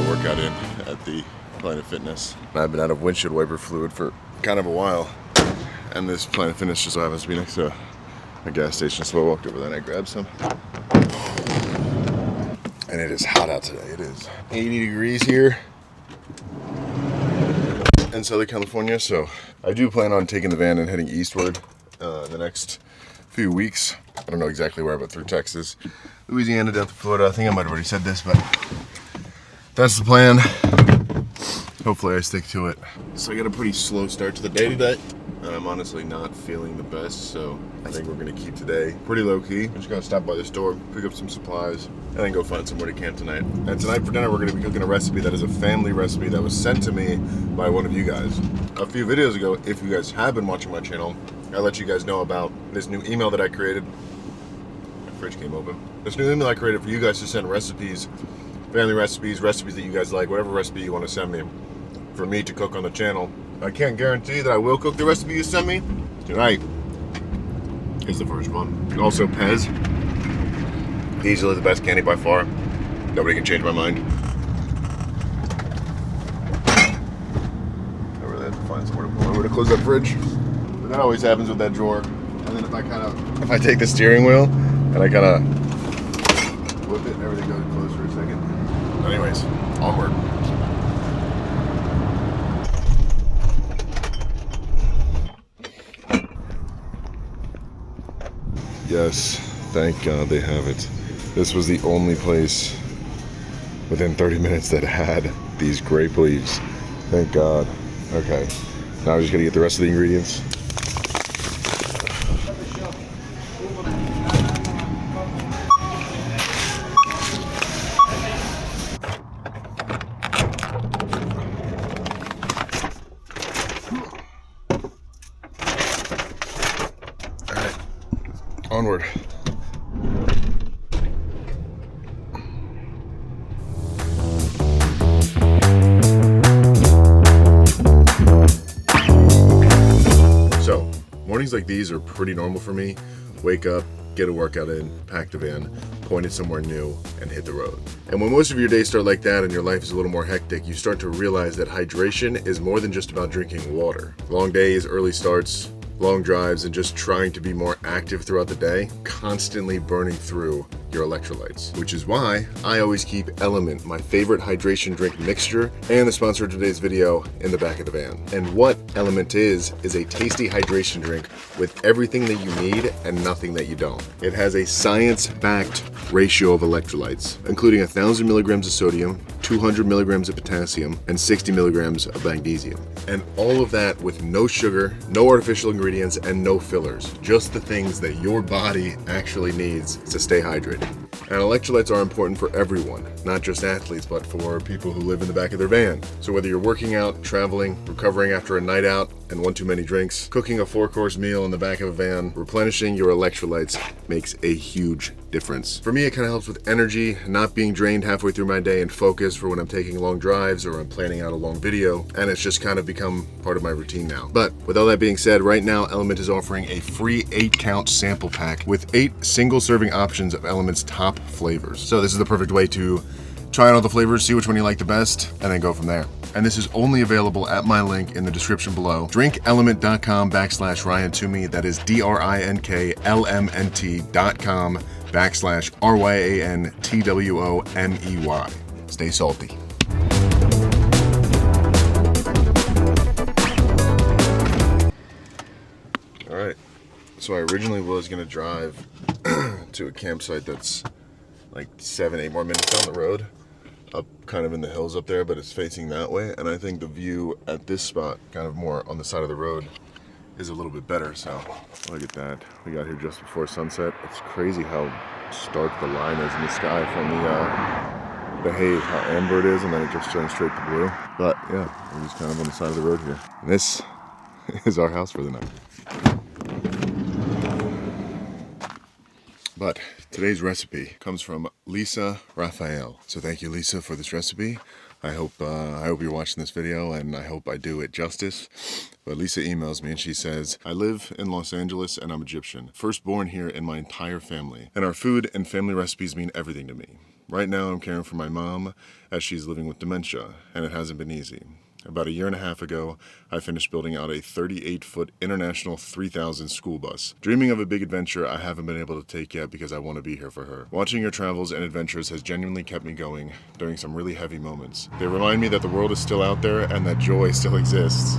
Workout in at the Planet Fitness. I've been out of windshield wiper fluid for kind of a while, and this Planet Fitness just so happens to be next to a gas station, so I walked over there and I grabbed some. And it is hot out today. It is 80 degrees here in Southern California, so I do plan on taking the van and heading eastward in the next few weeks. I don't know exactly where, but through Texas, Louisiana, down to Florida. I think I might have already said this, but that's the plan. Hopefully I stick to it. So I got a pretty slow start to the day today, and I'm honestly not feeling the best, so I think we're gonna keep today pretty low key. I'm just gonna stop by the store, pick up some supplies, and then go find somewhere to camp tonight. And tonight for dinner we're gonna be cooking a recipe that is a family recipe that was sent to me by one of you guys. A few videos ago, if you guys have been watching my channel, I let you guys know about this new email that I created. My fridge came open. This new email I created for you guys to send recipes, family recipes, recipes that you guys like, whatever recipe you want to send me for me to cook on the channel. I can't guarantee that I will cook the recipe you send me. Tonight is the first one. Also Pez, easily the best candy by far. Nobody can change my mind. I really have to find somewhere to pull over to close that fridge. But that always happens with that drawer. And then if I take the steering wheel and I kind of whip it and everything goes closed for a second. Anyways, onward. Yes, thank God they have it. This was the only place within 30 minutes that had these grape leaves. Thank God. Okay, now I'm just gonna get the rest of the ingredients. Onward. So, mornings like these are pretty normal for me. Wake up, get a workout in, pack the van, point it somewhere new, and hit the road. And when most of your days start like that and your life is a little more hectic, you start to realize that hydration is more than just about drinking water. Long days, early starts, long drives, and just trying to be more active throughout the day, constantly burning through your electrolytes. Which is why I always keep Element, my favorite hydration drink mixture, and the sponsor of today's video, in the back of the van. And what Element is a tasty hydration drink with everything that you need and nothing that you don't. It has a science-backed ratio of electrolytes, including 1,000 milligrams of sodium, 200 milligrams of potassium, and 60 milligrams of magnesium. And all of that with no sugar, no artificial ingredients, and no fillers. Just the things that your body actually needs to stay hydrated. And electrolytes are important for everyone, not just athletes, but for people who live in the back of their van. So whether you're working out, traveling, recovering after a night out and one too many drinks, cooking a 4-course meal in the back of a van, replenishing your electrolytes makes a huge difference. For me, it kind of helps with energy, not being drained halfway through my day, and focus for when I'm taking long drives or I'm planning out a long video, and it's just kind of become part of my routine now. But with all that being said, right now Element is offering a free 8-count sample pack with 8 single-serving options of Element's top flavors. So this is the perfect way to try out all the flavors, see which one you like the best, and then go from there. And this is only available at my link in the description below. drinkelement.com/RyanToomey. That is DRINKLMNT.com/RYANTWOMEY. Stay salty. All right. So I originally was gonna drive to a campsite that's like 7-8 more minutes down the road, up kind of in the hills up there, but it's facing that way. And I think the view at this spot, kind of more on the side of the road, is a little bit better. So look at that. We got here just before sunset. It's crazy how stark the line is in the sky from the haze, how amber it is, and then it just turns straight to blue. But yeah, we're just kind of on the side of the road here. And this is our house for the night. But today's recipe comes from Lisa Raphael. So thank you, Lisa, for this recipe. I hope you're watching this video, and I hope I do it justice. But Lisa emails me and she says, I live in Los Angeles and I'm Egyptian. First born here in my entire family. And our food and family recipes mean everything to me. Right now I'm caring for my mom as she's living with dementia, and it hasn't been easy. About a year and a half ago, I finished building out a 38-foot International 3000 school bus. Dreaming of a big adventure I haven't been able to take yet because I want to be here for her. Watching her travels and adventures has genuinely kept me going during some really heavy moments. They remind me that the world is still out there and that joy still exists.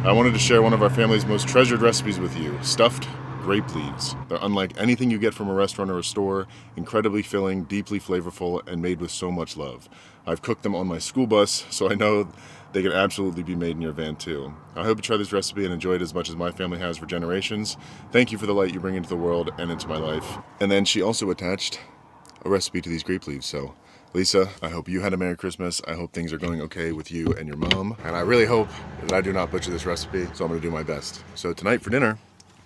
I wanted to share one of our family's most treasured recipes with you, stuffed grape leaves. They're unlike anything you get from a restaurant or a store, incredibly filling, deeply flavorful, and made with so much love. I've cooked them on my school bus, so I know they can absolutely be made in your van too. I hope you try this recipe and enjoy it as much as my family has for generations. Thank you for the light you bring into the world and into my life. And then she also attached a recipe to these grape leaves. So Lisa, I hope you had a Merry Christmas. I hope things are going okay with you and your mom. And I really hope that I do not butcher this recipe, so I'm gonna do my best. So tonight for dinner,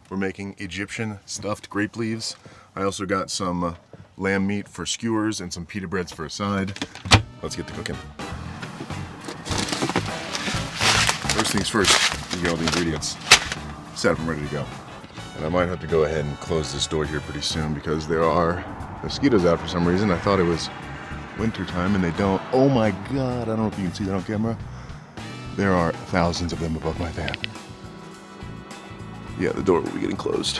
we're making Egyptian stuffed grape leaves. I also got some lamb meat for skewers and some pita breads for a side. Let's get to cooking. First things first, you get all the ingredients set up and ready to go. And I might have to go ahead and close this door here pretty soon because there are mosquitoes out for some reason. I thought it was winter time and they don't. Oh my God, I don't know if you can see that on camera. There are thousands of them above my van. Yeah, the door will be getting closed.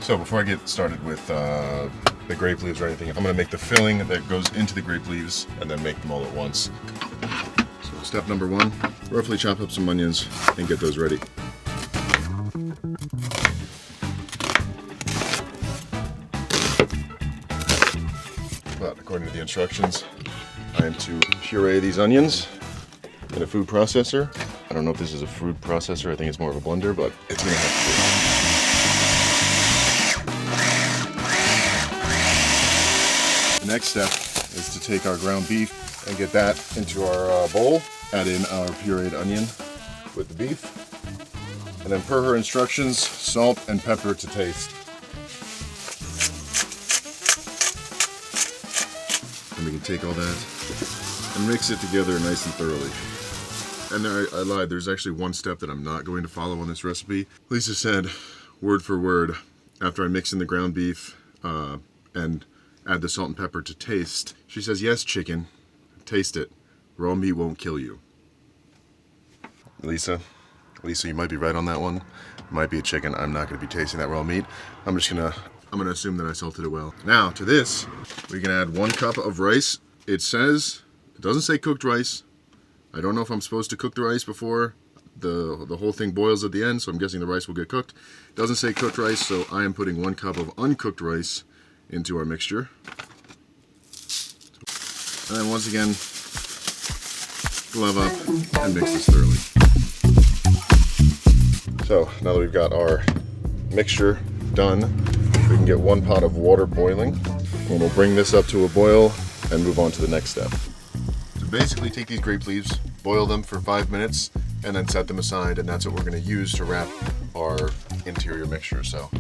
So before I get started with the grape leaves or anything, I'm gonna make the filling that goes into the grape leaves and then make them all at once. So step number one, roughly chop up some onions and get those ready. But according to the instructions, I am to puree these onions in a food processor. I don't know if this is a food processor, I think it's more of a blender, but it's gonna have to be. The next step is to take our ground beef and get that into our bowl. Add in our pureed onion with the beef. And then per her instructions, salt and pepper to taste. And we can take all that and mix it together nice and thoroughly. And I lied, there's actually one step that I'm not going to follow on this recipe. Lisa said, word for word, after I mix in the ground beef and add the salt and pepper to taste, she says, yes, chicken, taste it. Raw meat won't kill you. Lisa, you might be right on that one. It might be a chicken. I'm not going to be tasting that raw meat. I'm gonna assume that I salted it well. Now to this, we can add 1 cup of rice. It doesn't say cooked rice. I don't know if I'm supposed to cook the rice before the whole thing boils at the end, so I'm guessing the rice will get cooked. It doesn't say cooked rice, so I am putting 1 cup of uncooked rice into our mixture. And then once again, glove up and mix this thoroughly. So now that we've got our mixture done, we can get 1 pot of water boiling, and we'll bring this up to a boil and move on to the next step. So basically take these grape leaves, boil them for 5 minutes, and then set them aside, and that's what we're going to use to wrap our interior mixture. So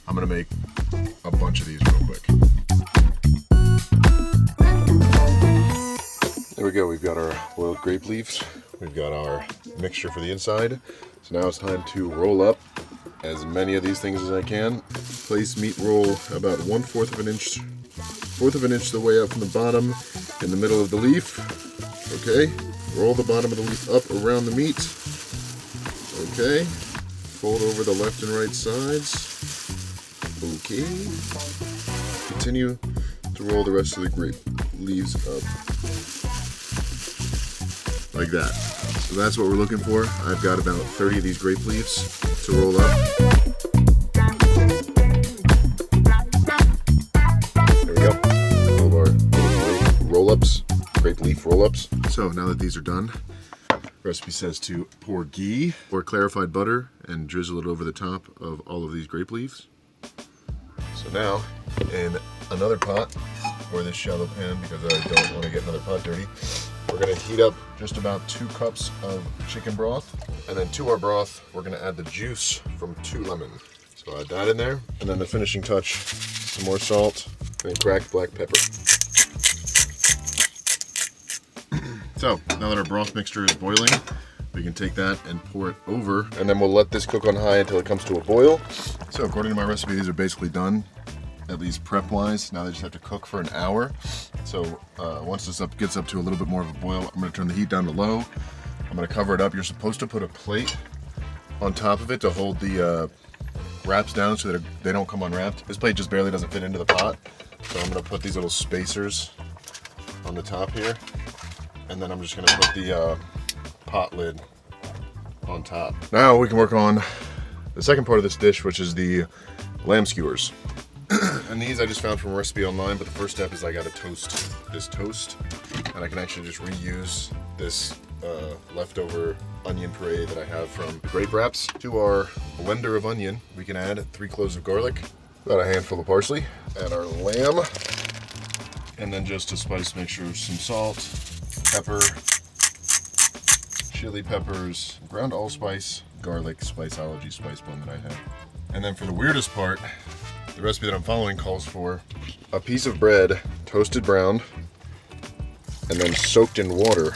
I'm going to make a bunch of these real quick. There we go, we've got our boiled grape leaves, we've got our mixture for the inside. So now it's time to roll up as many of these things as I can. Place meat roll about 1/4 of an inch, the way up from the bottom in the middle of the leaf. Okay, roll the bottom of the leaf up around the meat. Okay, fold over the left and right sides. Okay, continue to roll the rest of the grape leaves up. Like that. So that's what we're looking for. I've got about 30 of these grape leaves to roll up. There we go. All of our grape roll-ups, grape leaf roll-ups. So now that these are done, Recipe says to pour ghee or clarified butter and drizzle it over the top of all of these grape leaves. So now, in another pot, or this shallow pan, because I don't want to get another pot dirty, we're going to heat up just about 2 cups of chicken broth. And then to our broth, we're going to add the juice from 2 lemons. So add that in there. And then the finishing touch, some more salt and cracked black pepper. So now that our broth mixture is boiling, we can take that and pour it over, and then we'll let this cook on high until it comes to a boil. So according to my recipe, these are basically done, at least prep wise. Now they just have to cook for an hour. So once this gets up to a little bit more of a boil, I'm going to turn the heat down to low. I'm going to cover it up. You're supposed to put a plate on top of it to hold the wraps down so that they don't come unwrapped. This plate just barely doesn't fit into the pot. So I'm going to put these little spacers on the top here. And then I'm just going to put the pot lid on top. Now we can work on the second part of this dish, which is the lamb skewers. And these I just found from a recipe online, but the first step is I gotta toast this toast. And I can actually just reuse this leftover onion puree that I have from the Grape wraps. To our blender of onion, we can add 3 cloves of garlic, about a handful of parsley, add our lamb, and then just to spice, make sure some salt, pepper, chili peppers, ground allspice, garlic, Spiceology spice blend that I have. And then for the weirdest part, the recipe that I'm following calls for a piece of bread, toasted brown, and then soaked in water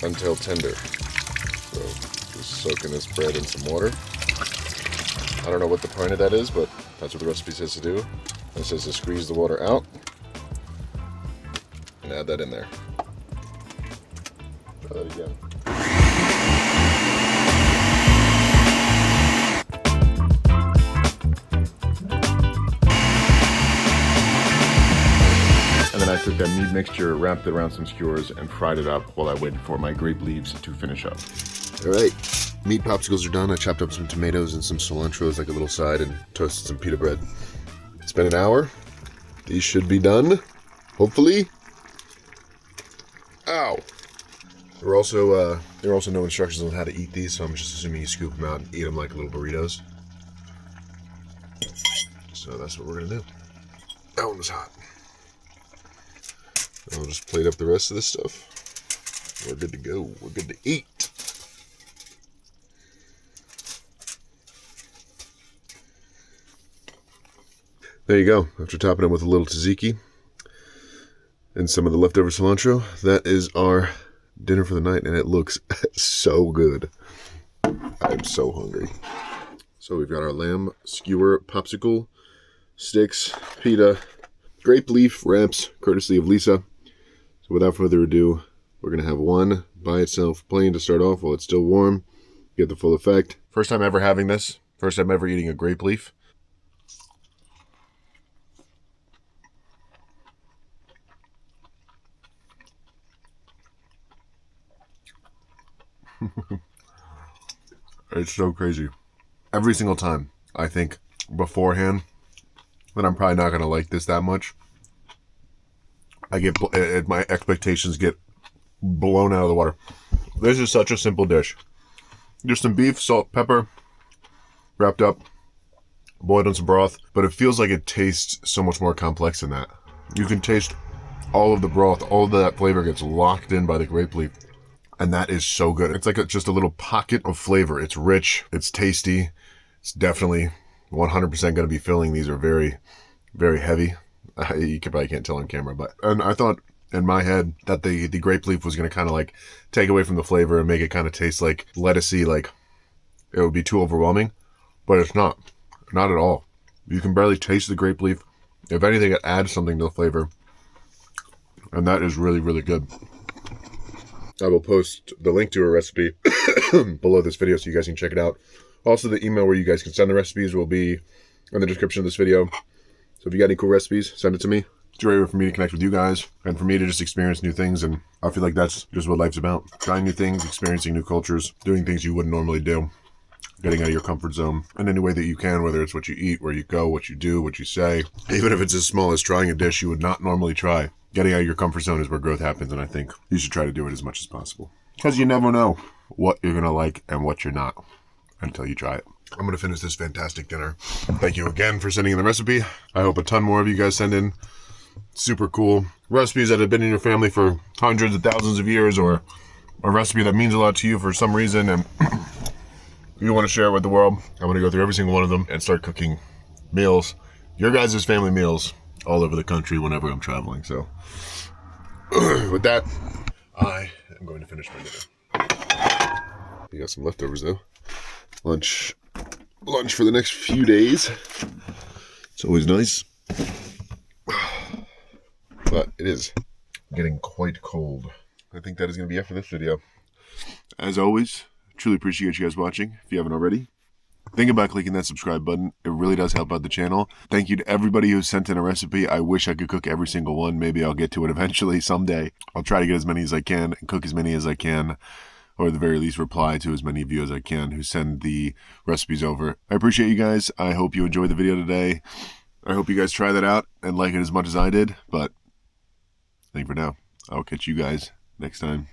until tender. So just soaking this bread in some water. I don't know what the point of that is, but that's what the recipe says to do. It says to squeeze the water out and add that in there. Try that again. And then I took that meat mixture, wrapped it around some skewers, and fried it up while I waited for my grape leaves to finish up. All right, meat popsicles are done. I chopped up some tomatoes and some cilantro as like a little side and toasted some pita bread. It's been an hour. These should be done, hopefully. Ow. There were also no instructions on how to eat these, so I'm just assuming you scoop them out and eat them like little burritos. So that's what we're gonna do. That one was hot. I'll just plate up the rest of this stuff. We're good to go. We're good to eat. There you go. After topping it with a little tzatziki and some of the leftover cilantro, that is our dinner for the night, and it looks so good. I'm so hungry. So we've got our lamb skewer popsicle sticks, pita, grape leaf wraps, courtesy of Lisa. So without further ado, we're going to have one by itself, plain to start off while it's still warm. Get the full effect. First time ever having this. First time ever eating a grape leaf. It's so crazy. Every single time, I think beforehand that I'm probably not going to like this that much. My expectations get blown out of the water. This is such a simple dish. Just some beef, salt, pepper, wrapped up, boiled in some broth, but it feels like it tastes so much more complex than that. You can taste all of the broth, all of that flavor gets locked in by the grape leaf, and that is so good. It's like just a little pocket of flavor. It's rich, it's tasty, it's definitely 100% going to be filling. These are very, very heavy. You probably can't tell on camera, and I thought in my head that the grape leaf was going to kind of like take away from the flavor and make it kind of taste like lettucey, like it would be too overwhelming, but it's not at all. You can barely taste the grape leaf. If anything, it adds something to the flavor, and that is really, really good. I will post the link to a recipe below this video so you guys can check it out. Also, the email where you guys can send the recipes will be in the description of this video. So if you got any cool recipes, send it to me. It's a great way for me to connect with you guys and for me to just experience new things. And I feel like that's just what life's about. Trying new things, experiencing new cultures, doing things you wouldn't normally do. getting out of your comfort zone in any way that you can, whether it's what you eat, where you go, what you do, what you say. Even if it's as small as trying a dish you would not normally try. Getting out of your comfort zone is where growth happens, and I think you should try to do it as much as possible. Because you never know what you're going to like and what you're not until you try it. I'm going to finish this fantastic dinner. Thank you again for sending in the recipe. I hope a ton more of you guys send in super cool recipes that have been in your family for hundreds of thousands of years, or a recipe that means a lot to you for some reason and you want to share it with the world. I'm going to go through every single one of them and start cooking meals, your guys' family meals, all over the country whenever I'm traveling. So with that, I am going to finish my dinner. We got some leftovers though. Lunch for the next few days. It's always nice. But it is getting quite cold. I think that is going to be it for this video. As always, truly appreciate you guys watching. If you haven't already, think about clicking that subscribe button. It really does help out the channel. Thank you to everybody who sent in a recipe. I wish I could cook every single one. Maybe I'll get to it eventually someday. I'll try to get as many as I can and cook as many as I can, or at the very least reply to as many of you as I can who send the recipes over. I appreciate you guys. I hope you enjoyed the video today. I hope you guys try that out and like it as much as I did. But I think for now, I'll catch you guys next time.